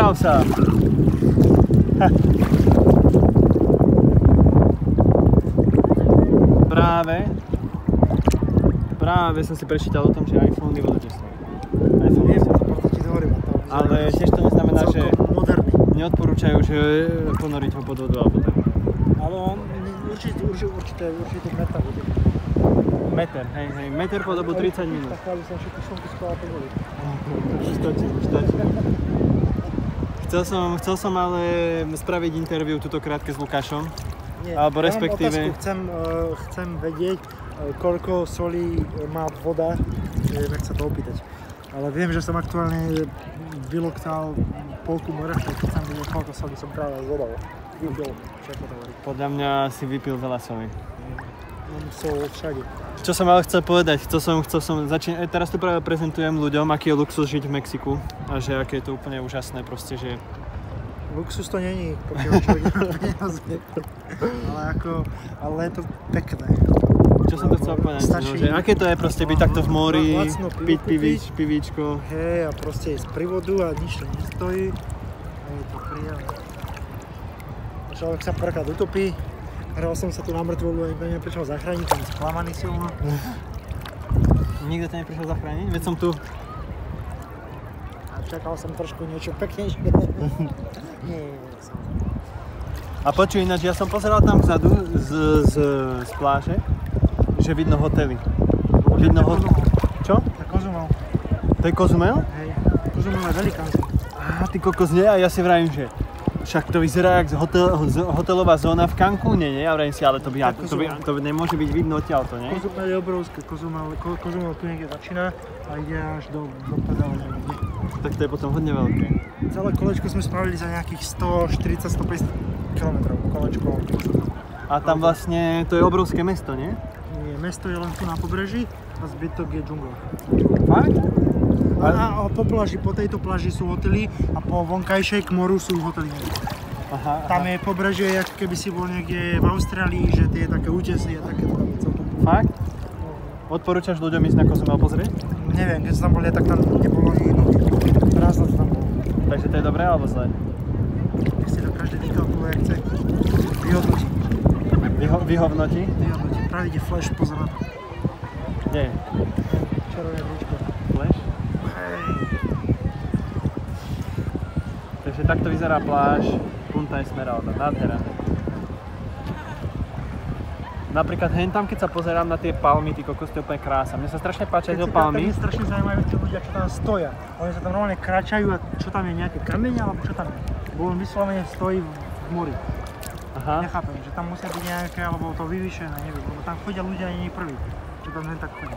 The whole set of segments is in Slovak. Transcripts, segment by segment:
Postav sa! Práve som si prečítal o tom, že iPhone je veľa často. Ale tiež to neznamená, že neodporúčajú, že ponoriť ho pod vodu alebo tak. Ale on určite meter bude. Meter, hej, meter po dobu 30 minút. Tak aby som všetky šunky schoval pod vodu. Už stačí. Chcel som ale spraviť interview tuto krátke s Lukášom. Nie, alebo respektíve... Chcem vedieť, koľko solí má voda, nech sa to opýtať. Ale viem, že som aktuálne vyloktal polku mora, tak chcem vedieť, koľko solí som práve zvodal. Vypil, všetko to hovorí. Podľa mňa si vypil veľa soli. Mám sol všade. Čo som ale chcel povedať, teraz tu práve prezentujem ľuďom, aký je luxus žiť v Mexiku a že aké je to úplne úžasné proste, že... Luxus to není, pokiaľ človek nemá peniaze. Ale je to pekné. Čo som to chcel povedať? Stačí, že aké to je proste byť takto v mori, piť pivíčko. Hej, a proste ísť pri vodu a nič to nestojí. Je to príjemné. Človek sa prvýkrát utopí. Hral som sa tu na mŕtvolu a nikto neprišiel zachrániť, som sklamaný silno. Nikto ťa neprišiel zachrániť? Veď som tu. Čakal som trošku niečo peknejšie. Nie. A počuj, ináč, ja som pozeral tam vzadu z pláže, že vidno hotely. Čo? To je Cozumel. To je Cozumel? Hej, Cozumel je velikánsky. Ty kokos, nie? A ja si vravím, že však to vyzerá jak hotelová zóna v Cancúne, nie? Ja vravím si, ale to nemôže byť vidno odtiaľto, nie? Cozumel je obrovské. Cozumel tu niekde začína a ide až do pedale. Tak to je potom hodne veľké. Celé kolečko sme spravili za nejakých 140-150 km kolečko. A tam vlastne, to je obrovské mesto, nie? Nie, mesto je len tu na pobreží a zbytok je džungla. Fakt? A po pláži, po tejto pláži sú hotely a po vonkajšej k moru sú hotely. Aha. Tam je pobrežie, ako keby si bol niekde v Austrálii, že tie také útesy a takéto celkom. Fakt? Odporúčaš ľuďom ísť na Cozumel pozrieť? Neviem, keď som tam bol, tak tam nebolo ani jednotky. Raz to tam bolo. Takže to je dobré alebo zlé? Nech si to každý vykalkuluje, jak chce. Vyhodnotí. Vyhodnotí? Vyhodnotí. Práve ide flash, pozor na to. Kde je? Červené brúčko. Flash? Hej. Takže takto vyzerá pláž Punta Esmeralda. Nádhera. Napríklad hen tam, keď sa pozerám na tie palmy, ty kokos, to je úplne krása. Mne sa strašne páčia tie palmy. Keď si strašne zaujímajú tí ľudia, čo tam stoja. Oni sa tam normálne kráčajú a čo tam je, nejaké kamene alebo čo tam je? Bo on vyslovene stojí v mori. Aha. Nechápem, že tam musia byť nejaké, alebo to vyvýšené, neviem, lebo tam chodia ľudia nie prví, čo tam len tak chodia.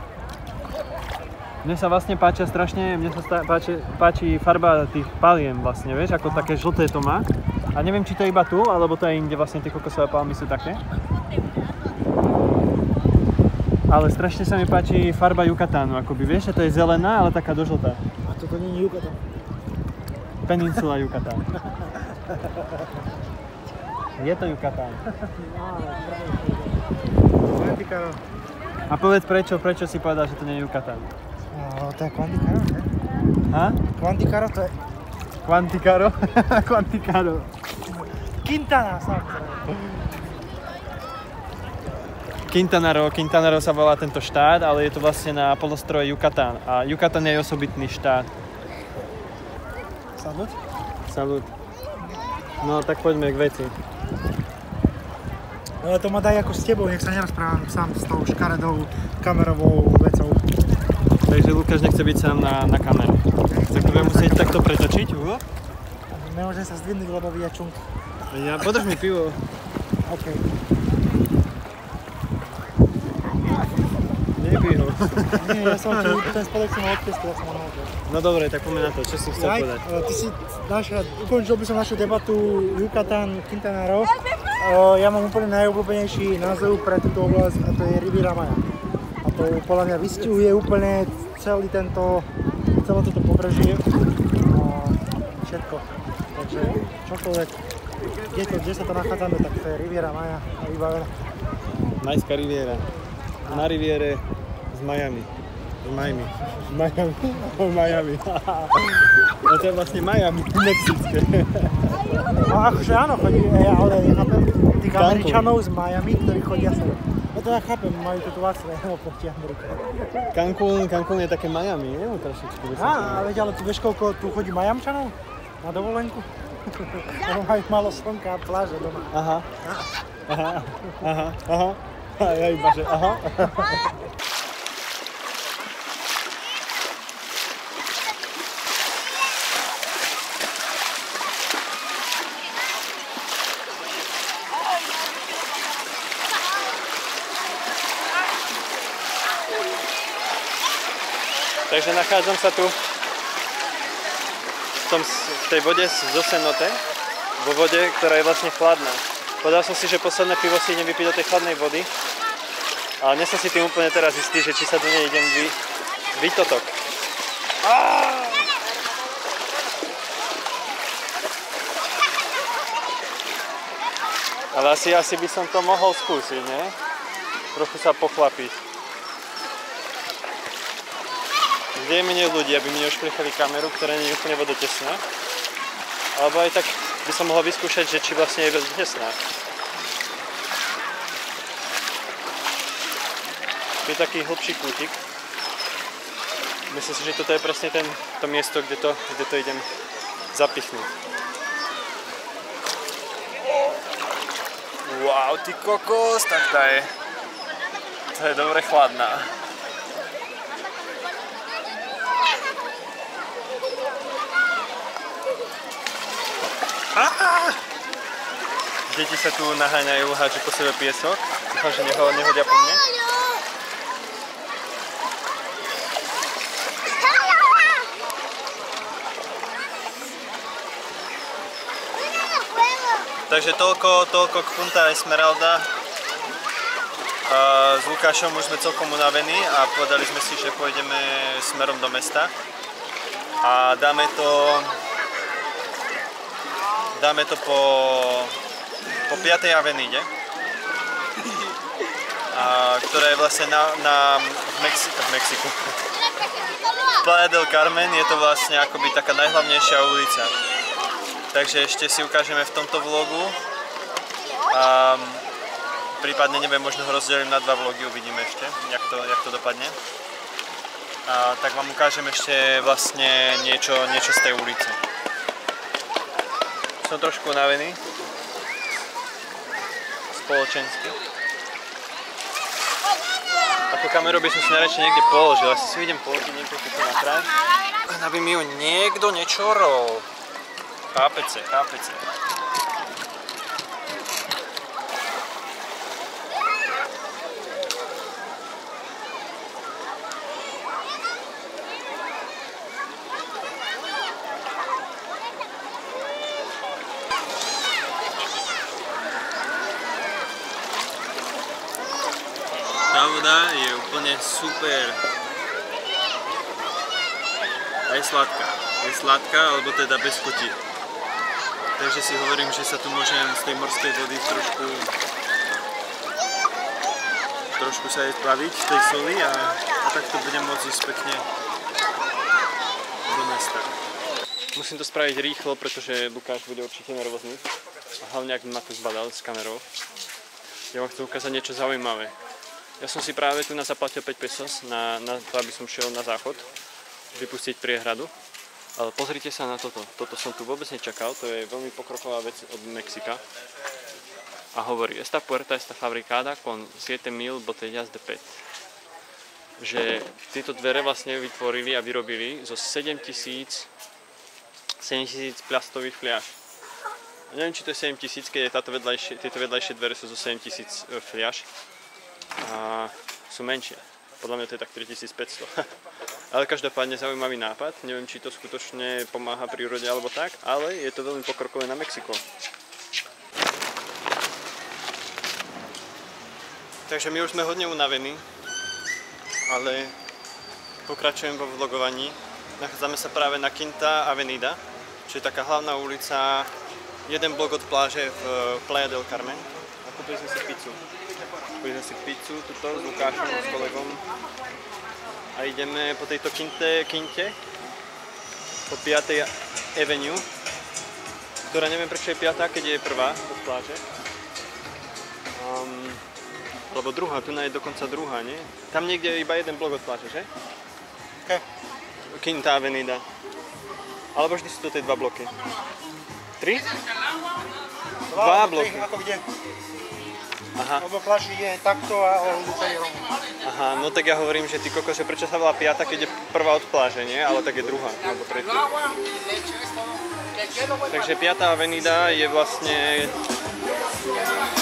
Mne sa vlastne páčia strašne, páči farba tých paliem vlastne, vieš, ako také žlté to má. A neviem, či to je iba tu, alebo to je inde vlastne tie kokosové palmy sú také. Ale strašne sa mi páči farba Yucatánu, akoby, vieš, že to je zelená, ale taká dožltá. A toto nie je Yucatán. Peninsula Yucatán. Je to Yucatán. A povedz prečo si povedal, že to nie je Yucatán? To je Quanticaro, ne? Ha? Quanticaro to je... Quanticaro? Quanticaro. Quintana, samozrejme. Quintana Roo sa volá tento štát, ale je to vlastne na polostrove Yucatán. A Yucatán je osobitný štát. Salut? Salut. No tak poďme k veci. Ale to ma daj ako s tebou, nech sa nerozprávam sám s tou škaredou kamerovou vecou. Takže Lukáš nechce byť sám na kameru. Tak budem musieť takto pretočiť. Nemôžem sa zdvihnúť, lebo vyjde čunk. Ja podrž mi pivo. OK. Nepij ho. Nie, ja som ti ten spodok som mal odpieskal, ja som ho nahodil. No dobre, tak poďme na to, čo si chcel povedať. Ty si ukončil by som našu debatu Yucatán, Quintana Roo. Ja mám úplne najobľúbenejší názov pre túto oblasť a to je Riviera Maya. A to podľa mňa vystihuje úplne celé toto pobrežie a všetko. Takže čokoľvek, kde sa to nachádzame, tak to je Riviera Maya a vybavené. Majská riviera. Na riviere z Miami. Miami. Miami. No to je vlastne Miami, mexické. No akože áno, chodí, ale ja chápem tých Američanov z Miami, ktorí chodia sem. No to ja chápem, majú tu vlastne oproti Amerike. Cancún je také Miami, nie? Trošičku. Á, ale tu vieš, koľko tu chodí Miamčanov na dovolenku? Ono majú málo slnka a pláže doma. Aha. Ja iba, že aha. Takže nachádzam sa tu v tej vode zo cenote, vo vode, ktorá je vlastne chladná. Povedal som si, že posledné pivo si idem vypiť do tej chladnej vody, ale nie som si tým úplne teraz istý, že či sa do nej idem vytotok. Ale asi by som to mohol skúsiť, nie? Trochu sa pochlapiť. Kde je menej ľudí, aby mi neušplichali kameru, ktorá nie je úplne vodotesná. Alebo aj tak by som mohol vyskúšať, že či vlastne je vodotesná. Tu je taký hlbší kútik. Myslím si, že toto je presne to miesto, kde to idem zapichnúť. Wow, ty kokos, tak to je dobre chladná. Deti sa tu naháňajú, hádžu po sebe piesok. Dúfam, že nehodia po mne. Takže toľko k Punta Esmeralda. S Lukášom už sme celkom unavení a povedali sme si, že pôjdeme smerom do mesta. A dáme to po 5. aveníde, ktorá je vlastne v Mexiku. Playa del Carmen je to vlastne akoby taká najhlavnejšia ulica. Takže ešte si ukážeme v tomto vlogu. Prípadne neviem, možno ho rozdelím na 2 vlogy, uvidíme ešte, jak to dopadne. Tak vám ukážem ešte vlastne niečo z tej ulice. Som trošku unavený. Spoločensky. Ako kameru by som si najradšej niekde položil. Asi si idem položiť niekde tuto na kraj. Aby mi ju niekto nečorol. Chápete. Tá voda je úplne super. A je sladká. Je sladká, alebo teda bez chuti. Takže si hovorím, že sa tu môžem z tej morskej vody trošku sa jej zbaviť z tej soli a takto budem môcť ísť pekne do mesta. Musím to spraviť rýchlo, pretože Lukáš bude určite nervózny. Hlavne ak ma tu zbadal s kamerou. Ja vám chcem ukázať niečo zaujímavé. Ja som si práve tu zaplatil 5 pesos na to, aby som šiel na záchod, vypustiť priehradu. Ale pozrite sa na toto. Toto som tu vôbec nečakal, to je veľmi pokroková vec od Mexika. A hovorí, esta puerta está fabricada con 7,000 botellas de PET. Že tieto dvere vlastne vytvorili a vyrobili zo 7,000 plastových fľaš. Neviem, či to je 7,000, keď tieto vedľajšie dvere sú zo 7,000 fľaš. A sú menšie. Podľa mňa to je tak 3,500. Ale každopádne zaujímavý nápad. Neviem, či to skutočne pomáha prírode alebo tak, ale je to veľmi pokrokové na Mexiko. Takže my už sme hodne unavení, ale pokračujem vo vlogovaní. Nachádzame sa práve na Quinta Avenida, čo je taká hlavná ulica, jeden blok od pláže v Playa del Carmen. A kúpili sme si pizzu. Kúpili sme si pizzu tuto s Lukášom, s kolegom. A A ideme po tejto kinte, po 5. Avenue, ktorá neviem prečo je 5, keď je prvá od pláže. Lebo druhá, tu je dokonca druhá, nie? Tam niekde je iba jeden blok od pláže, že? Okay. Quinta Avenida. Alebo vždy sú to tie 2 bloky. 3? 2 bloky. Ako kde? Aha. Lebo pláž je takto a ulica je rovno. Aha, no tak ja hovorím, že ty kokos, prečo sa volá 5, keď je prvá od pláže, nie? Ale tak je druhá, alebo tretia. Takže 5. Avenida je vlastne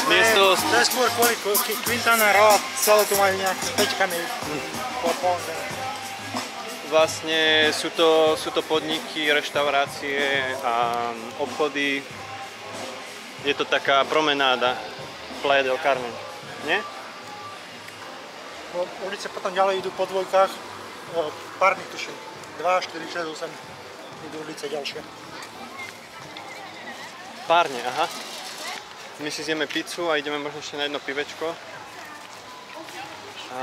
miesto... To je skôr kvôli Quintana Roo, celé tu majú nejaké s pečkami po zemi. Vlastne sú to podniky, reštaurácie a obchody. Je to taká promenáda Playa del Carmen, nie? Ulice potom ďalej idú po dvojkách, párny tuším, 2, 4, 6, 8 idú ulice ďalšie. Párne, aha. My si zjeme pizzu a ideme možno ešte na jedno pivečko. A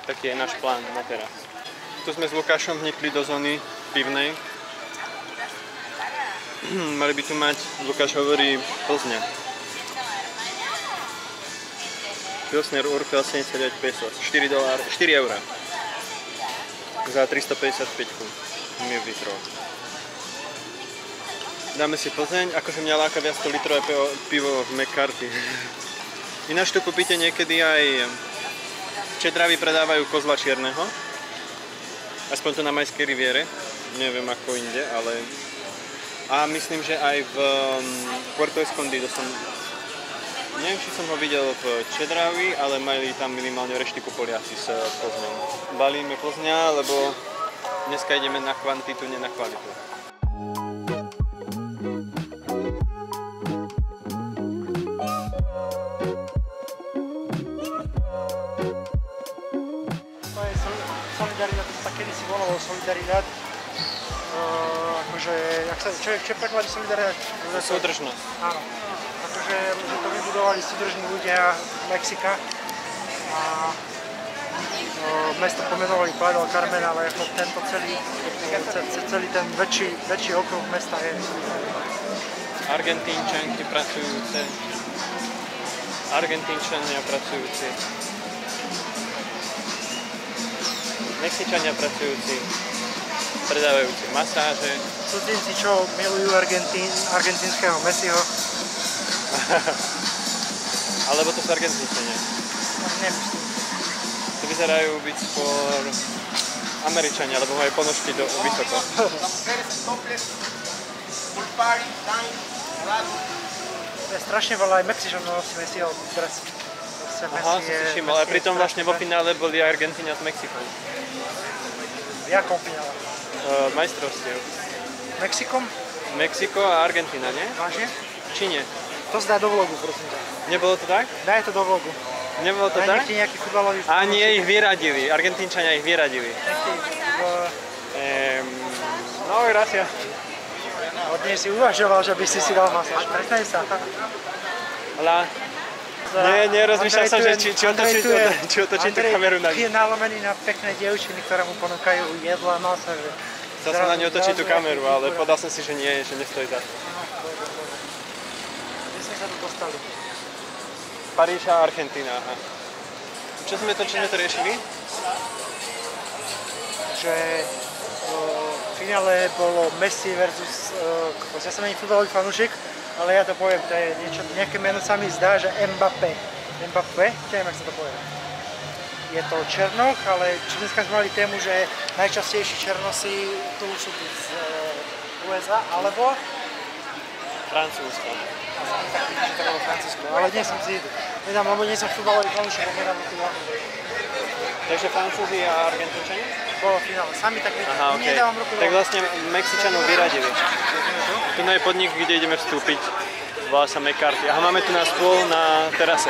taký je náš plán na teraz. Tu sme s Lukášom vnikli do zóny pivnej. Mali by tu mať, Lukáš hovorí, Plzňa. Pilsner Urquell 79 pesos, 4 eurá. Za 355 ml. Dáme si Plzeň, akože mňa láka viac 100 litrové pivo v McCarthy. Ináč tu kúpite niekedy aj Čedravy predávajú kozla čierneho. Aspoň to na Majskej riviere, neviem ako inde, ale... A myslím, že aj v Puerto Escondido som... Neviem, či som ho videl v Čedravi, ale mali tam minimálne reštiku Poliaci s Plzňou. Balíme Plzňa, lebo dneska ideme na kvantitu, nie na kvalitu. Solidaridad, to sa tak kedysi volalo Solidaridad. Akože, čo je preklad Solidaridad? Súdržnosť. Áno. Akože, že to vybudovali súdržní ľudia z Mexika. A mesto pomenovali Playa del Carmen, ale ako tento celý ten väčší okruh mesta je Solidaridad. Argentínčania pracujúci. Mexičania pracujúci, predávajúci masáže. Cudzinci, čo milujú argentínskeho Messiho. Alebo to sú Argentínčania. Nemyslím. To vyzerajú byť skôr Američania, lebo majú ponožky vysoko. Je strašne veľa aj Mexičanov nosí Messiho dres. Aha, som si všimol, ale pritom vlastne vo finále boli Argentíňa s Mexikom. V jakom finále? Majstrovstiev. Mexikom? Mexiko a Argentína, nie? Vážne? Či nie? To zdá do vlogu, prosím ťa. Nebolo to tak? Daj to do vlogu. Nebolo to tak? Nechti nejaký futbalový... A nie, ich vyradili. Argentínčania ich vyradili. No, gracias. Od nej si uvažoval, že by si dal masáž. Prestaň sa. Hola. Nie, rozmýšľal som, že či otočiť tú kameru na ňu. Je nalomený na pekné dievčiny, ktoré mu ponúkajú jedlo a masáže. Chcel som na ňu otočiť tú kameru, ale povedal som si, že nie, že nestojí za to. Kde sme sa tu dostali? Paríž a Argentína, aha. Čo sme to riešili? Že v finále bolo Messi versus... Ja som není futbalový fanúšik, ale ja to poviem, to je nejaké meno sa mi zdá, že Mbappé. Mbappé? Neviem, jak sa to povie. Je to Černoch, ale dneska sme mali tému, že najčastejší Černosi tu sú z USA, alebo? Francúzsko. Tak vidíš, že to bolo Francúzsko, ale nie som si nedám, lebo nie som futbalový fanúšik, lebo nedám tu hlavne. Takže Francúzi a Argentínčania? Bolo v finále, sami tak vidíte, aha, okay. nedávam ruku. Tak vlastne Mexičanov vyradili. Tu je podnik, kde ideme vstúpiť, volá sa McCarthy. Aha, máme tu na stôl na terase.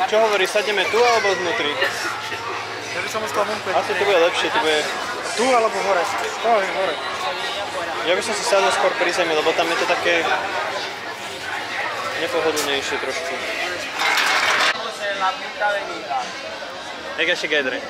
Čo hovoríš, sadneme tu alebo vnútri? Ja by som musel vonku. Asi tu bude lepšie, tu bude... Tu alebo hore? Hore. Ja by som si sadol skôr pri zemi, lebo tam je to také... nepohodlnejšie trošku. Legacy Gathering.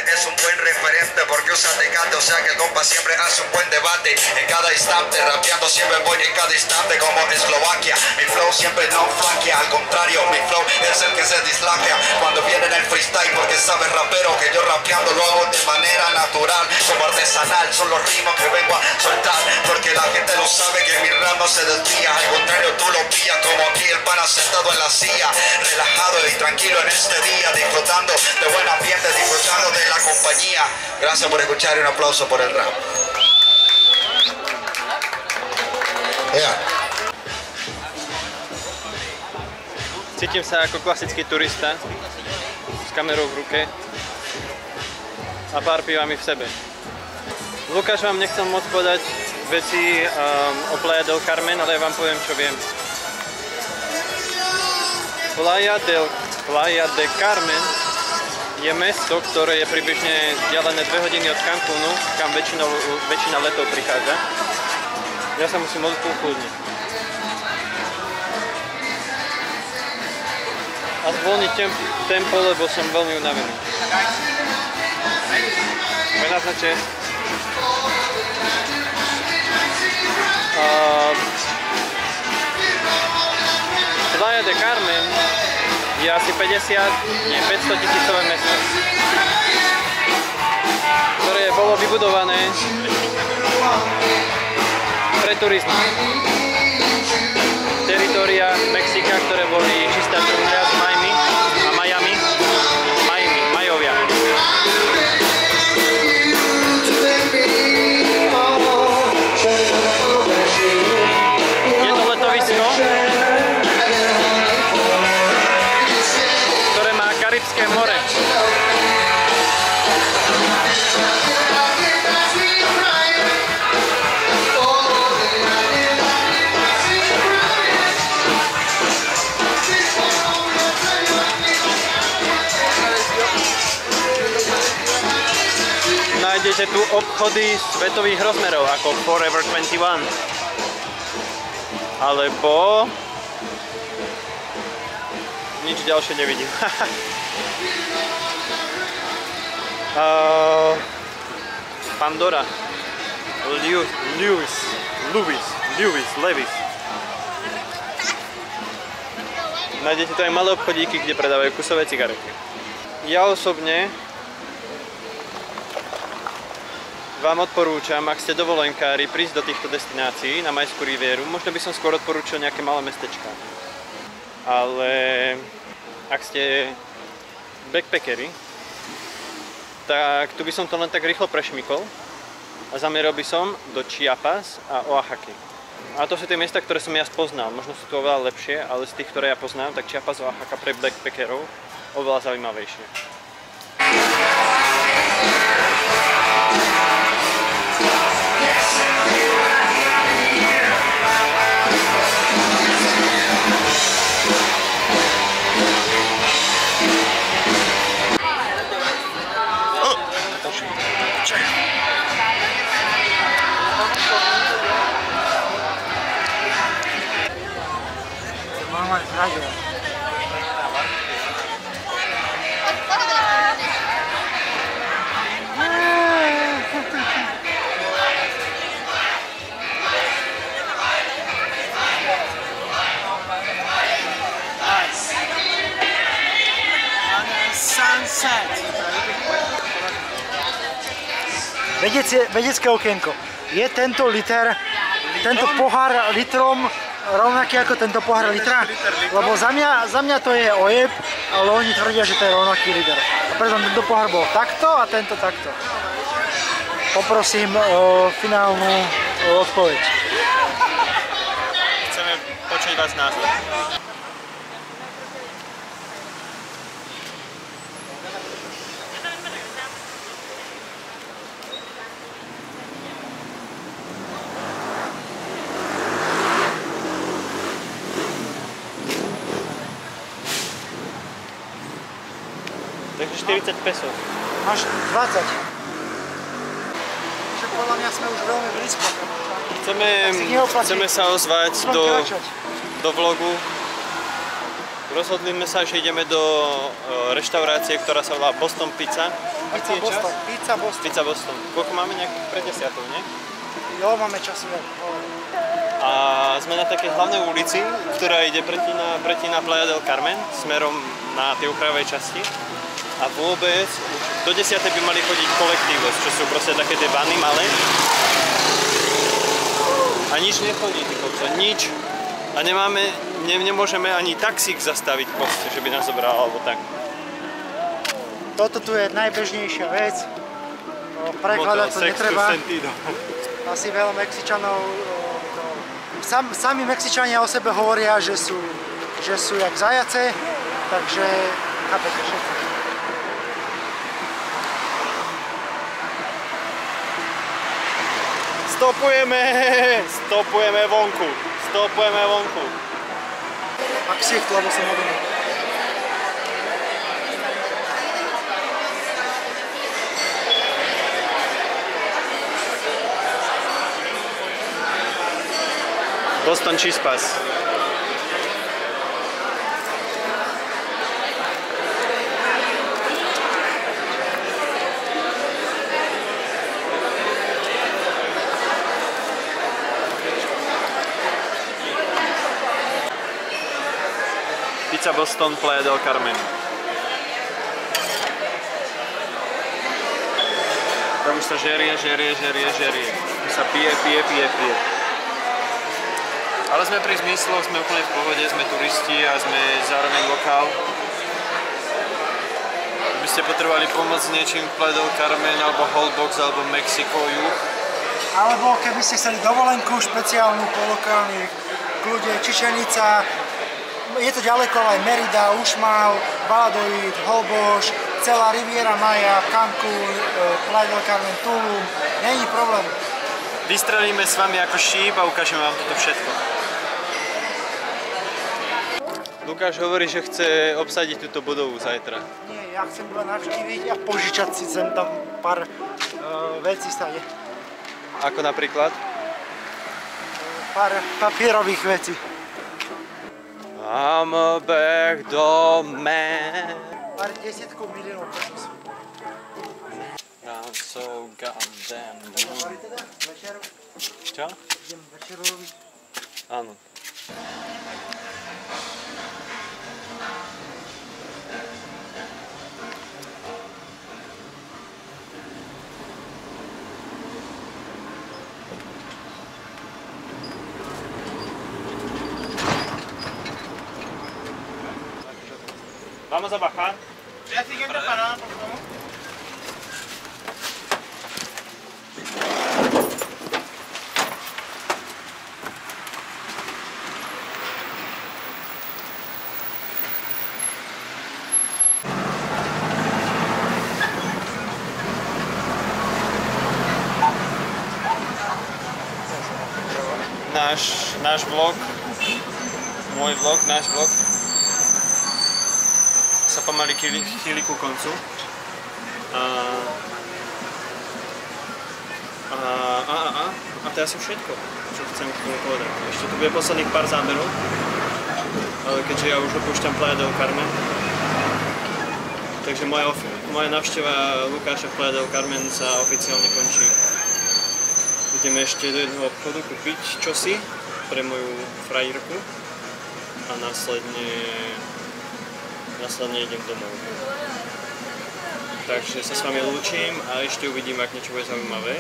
Que es un buen referente porque usa Tecate, o sea que el compa siempre hace un buen debate en cada instante, rapeando siempre voy en cada instante como Eslovaquia, mi flow siempre no flaquea, al contrario, mi flow es el que se dislaquea cuando viene en el freestyle porque sabes rapero que yo rapeando lo hago de manera natural, como artesanal, son los ritmos que vengo a soltar porque la gente lo sabe que mi rap no se desvía, al contrario tú lo pillas como aquí el pana sentado en la silla, relajado y tranquilo en este día, disfrutando de buen ambiente, disfrutando de la compañía. Gracias por escuchar y un aplauso por el rap. Cítim sa ako klasický turista s kamerou v ruke a pár pivami v sebe. Lukáš vám nechcel moc povedať veci o Playa del Carmen, ale ja vám poviem, čo viem. Playa del Carmen je mesto, ktoré je približne vzdialené 2 hodiny od Cancúnu, kam väčšina letov prichádza. Ja sa musím modliť ukludniť. A zvolniť tempo, lebo som veľmi unavený. Buenas noches. Playa del Carmen je asi 500 tisícové mesto, ktoré bolo vybudované pre turizmus. Teritória Mexika, ktoré boli čistá džungľa s Miami a Majovia. Je to letovisko, ktoré má Karibské more. Nájdete tu obchody svetových rozmerov ako Forever 21 alebo nič ďalšie nevidím. Pandora, Levi's. Nájdete tu aj malé obchodíky, kde predávajú kusové cigarety. Ja osobne vám odporúčam, ak ste dovolenkári, prísť do týchto destinácií na Majskú rivieru. Možno by som skôr odporúčil nejaké malé mestečka. Ale ak ste backpackeri, tak tu by som to len tak rýchlo prešmykol a zamieral by som do Chiapas a Oaxaky. A to sú tie miesta, ktoré som ja spoznal. Možno sú to oveľa lepšie, ale z tých, ktoré ja poznám, tak Chiapas a Oaxaca pre backpackerov oveľa zaujímavejšie. Vedecké okienko. Je tento pohár litrom rovnaký ako tento pohár litra? Lebo za mňa to je ojeb, ale oni tvrdia, že to je rovnaký liter. A preto tento pohár bol takto a tento takto. Poprosím o finálnu odpoveď. Chceme počuť vás názor. Takže 40 pesos. Máš 20. podľa mňa sme už veľmi blízko. Chceme sa ozvať do vlogu. Rozhodli sme sa, že ideme do reštaurácie, ktorá sa volá Boston Pizza. Pizza Boston. Koľko máme nejakých pred 10, nie? Jo, máme času veľa. A sme na takej hlavnej ulici, ktorá ide pretína Playa del Carmen smerom na tej pravej časti. A vôbec do 10 by mali chodiť kolektívos, čo sú proste také tie vany malé. A nič nechodí, nič. A nemôžeme ani taxík zastaviť proste, že by nás zobral alebo tak. Toto tu je najbežnejšia vec. Prekladať to netreba. Asi veľa Mexičanov, sami Mexičania o sebe hovoria, že sú jak zajace, takže chápete všetko. Stopujeme vonku. Ak si chcel, lebo som odumil. Boston Chispas. Pizza Boston, Playa del Carmen. Tam už sa žerie. Tu sa pije. Ale sme pri zmysloch, sme úplne v pohode, sme turisti a sme zároveň lokál. By ste potrebovali pomoc s niečím v Playa del Carmen, alebo Holbox, alebo Mexiko, juh. Alebo keby ste chceli dovolenku špeciálnu po lokálnych, kľude, Čičenica, je to ďaleko aj Merida, Uxmal, Valladolid, Holbox, celá Riviera Maya, Cancún, Playa del Carmen, Tulum, není problém. Vystrelíme s vami ako šíp a ukážeme vám toto všetko. Lukáš hovorí, že chce obsadiť túto budovu zajtra. Nie, ja chcem iba navštíviť a požičať si sem tam pár vecí stade. Ako napríklad? Pár papierových vecí. I'm a backdoor man. Pár 10 miliónov pesos. I'm so goddamn Mali teda večeru? Čo? Idem večeru robiť. Áno. Vamos a bajar. La siguiente parada, por favor. Náš vlog, môj vlog, náš vlog sa pomaly chýli ku koncu. A to je asi všetko, čo chcem k tomu povedať. Ešte tu bude posledných pár záberov, ale keďže ja už opúšťam Playa del Carmen, takže moja návšteva Lukáša v Playa del Carmen sa oficiálne končí. Ideme ešte do jedného obchodu kúpiť čosi pre moju frajírku a následne idem domov. Takže sa s vami lúčim a ešte uvidím, ak niečo bude zaujímavé.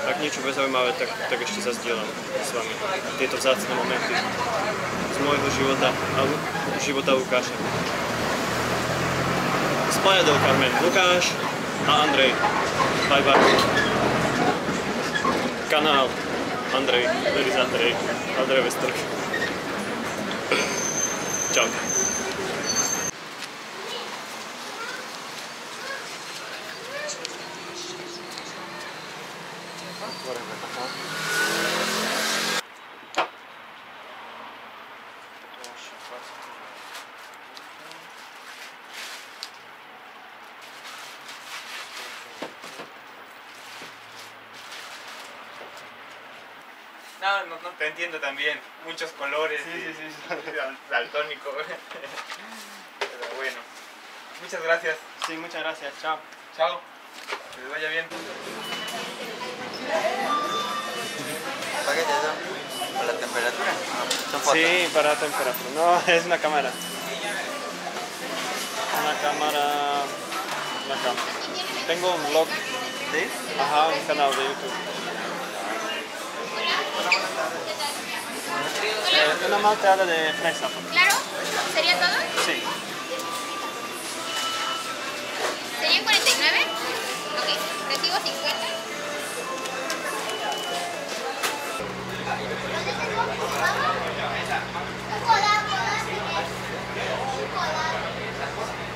Ak niečo bude zaujímavé, tak ešte zazdielam s vami tieto vzácne momenty z môjho života a života Lukáša. Z Playa del Carmen Lukáš a Andrej. Bye bye. Kanál Andrej, there is Andrej Vesterk. Čau. No te entiendo también. Muchos colores. Sí. Daltónico. Pero bueno. Muchas gracias. Sí, muchas gracias. Chao. Chao. Que les vaya bien. ¿Para qué es eso? ¿Para la temperatura? Son fotos. Sí, para la temperatura. No, es una cámara. Una cámara. Tengo un blog. ¿Sí? Ajá, un canal de YouTube. Una malteada de fresa.